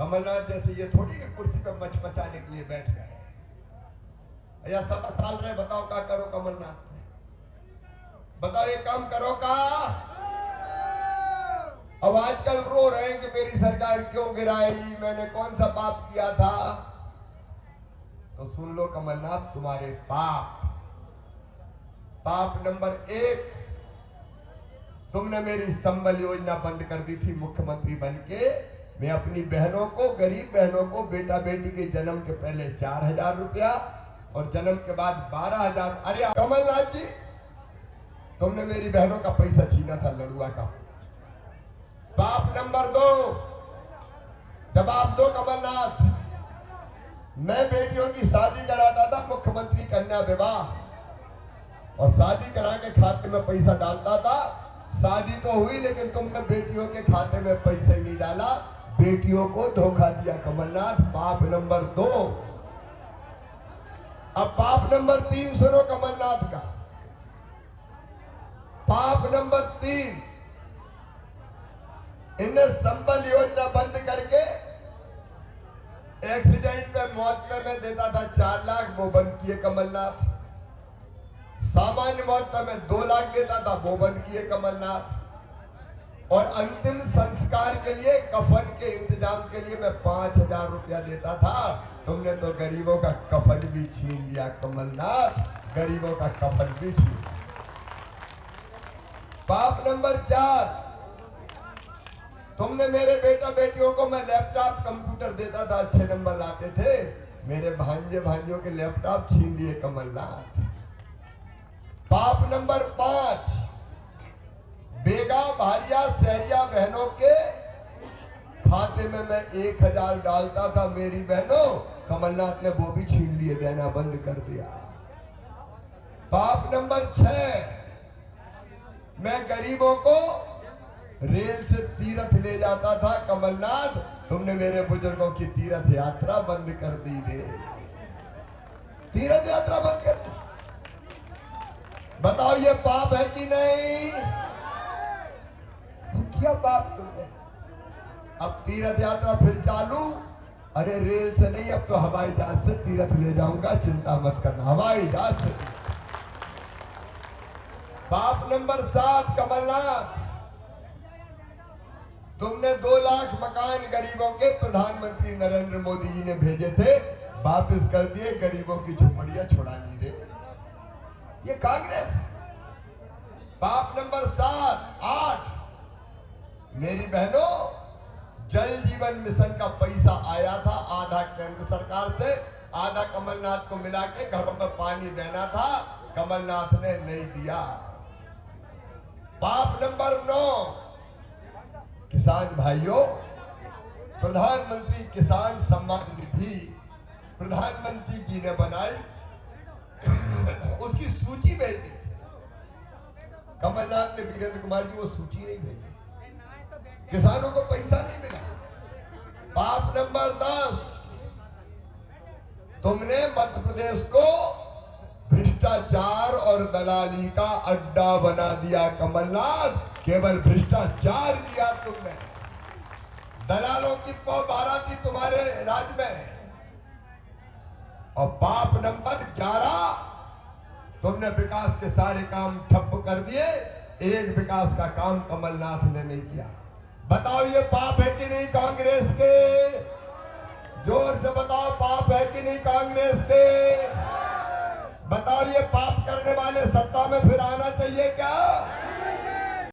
कमलनाथ जैसे ये थोड़ी कि कुर्सी पे मचमचाने के लिए बैठ गए या सब साल रहे। बताओ क्या करो कमलनाथ, बताओ ये काम करो का। अब आजकल रो रहे हैं कि मेरी सरकार क्यों गिराई, मैंने कौन सा पाप किया था। तो सुन लो कमलनाथ, तुम्हारे पाप नंबर 1, तुमने मेरी संबल योजना बंद कर दी थी। मुख्यमंत्री बनके मैं अपनी बहनों को, गरीब बहनों को बेटा बेटी के जन्म के पहले 4,000 रुपया और जन्म के बाद 12,000। अरे कमलनाथ जी, तुमने मेरी बहनों का पैसा छीना था लड़ुआ का। पाप नंबर 2, जवाब दो कमलनाथ। मैं बेटियों की शादी कराता था, मुख्यमंत्री कन्या विवाह, और शादी करा के खाते में पैसा डालता था। शादी तो हुई लेकिन तुमने बेटियों के खाते में पैसा ही नहीं डाला, बेटियों को धोखा दिया कमलनाथ। पाप नंबर 2। अब पाप नंबर 3 सुनो कमलनाथ का। पाप नंबर 3, इन्हें संबल योजना बंद करके एक्सीडेंट में मौत में मैं देता था 4 लाख, वो बंद किए कमलनाथ। सामान्य मौत में 2 लाख देता था, वो बंद किए कमलनाथ। और अंतिम संस्कार के लिए, कफन के इंतजाम के लिए मैं 5,000 रुपया देता था। तुमने तो गरीबों का कफन भी छीन लिया कमलनाथ, गरीबों का कफन भी छीन लिया। पाप नंबर 4, तुमने मेरे बेटा बेटियों को मैं लैपटॉप कंप्यूटर देता था, अच्छे नंबर लाते थे, मेरे भांजे भांजियों के लैपटॉप छीन लिए कमलनाथ। पाप नंबर 5, बेगा भारिया शहरिया बहनों के खाते में मैं 1,000 डालता था, मेरी बहनों, कमलनाथ ने वो भी छीन लिए, देना बंद कर दिया। पाप नंबर 6, मैं गरीबों को रेल से तीर्थ ले जाता था कमलनाथ, तुमने मेरे बुजुर्गों की तीर्थ यात्रा बंद कर दी रे, तीर्थ यात्रा बंद कर दी। बताओ ये पाप है कि नहीं? क्या पाप तुमने? अब तीर्थ यात्रा फिर चालू। अरे रेल से नहीं, अब तो हवाई जहाज से तीर्थ ले जाऊंगा, चिंता मत करना, हवाई जहाज से। पाप नंबर 7 कमलनाथ, तुमने 2 लाख मकान गरीबों के प्रधानमंत्री नरेंद्र मोदी जी ने भेजे थे, वापस कर दिए, गरीबों की झोपड़ियां छुड़ा ली रे, ये कांग्रेस। पाप नंबर 8, मेरी बहनों, जल जीवन मिशन का पैसा आया था, आधा केंद्र सरकार से, आधा कमलनाथ को मिला के घरों में पानी देना था, कमलनाथ ने नहीं दिया। पाप नंबर 9, किसान भाइयों, प्रधानमंत्री किसान सम्मान निधि प्रधानमंत्री जी ने बनाई, उसकी सूची भेजी, कमलनाथ ने, वीरेंद्र कुमार जी वो सूची नहीं भेजी, किसानों को पैसा नहीं मिला। पाप नंबर 10, तुमने मध्य प्रदेश को भ्रष्टाचार और दलाली का अड्डा बना दिया कमलनाथ, केवल भ्रष्टाचार किया तुमने, दलालों की पौबारा थी तुम्हारे राज्य में। और पाप नंबर 11, तुमने विकास के सारे काम ठप्प कर दिए, एक विकास का काम कमलनाथ ने नहीं किया। बताओ ये पाप है कि नहीं कांग्रेस के? जोर से बताओ, पाप है कि नहीं कांग्रेस के? बताओ ये पाप करने वाले सत्ता में फिर आना चाहिए क्या?